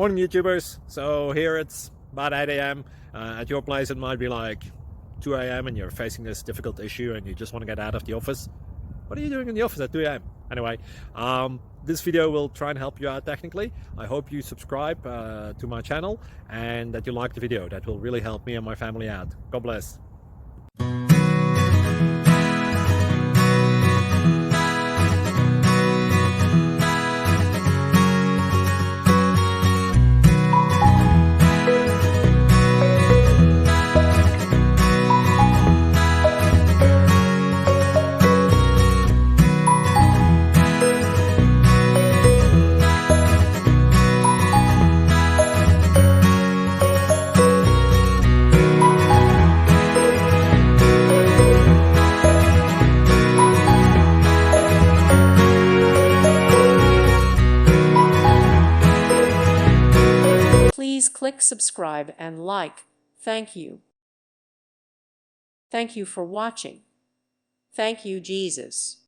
Morning YouTubers. So here it's about 8 a.m. At your place it might be like 2 a.m. and you're facing this difficult issue and you just want to get out of the office. What are you doing in the office at 2 a.m.? Anyway, this video will try and help you out technically. I hope you subscribe to my channel and that you like the video. That will really help me and my family out. God bless. Please click subscribe and like. Thank you. Thank you for watching. Thank you, Jesus.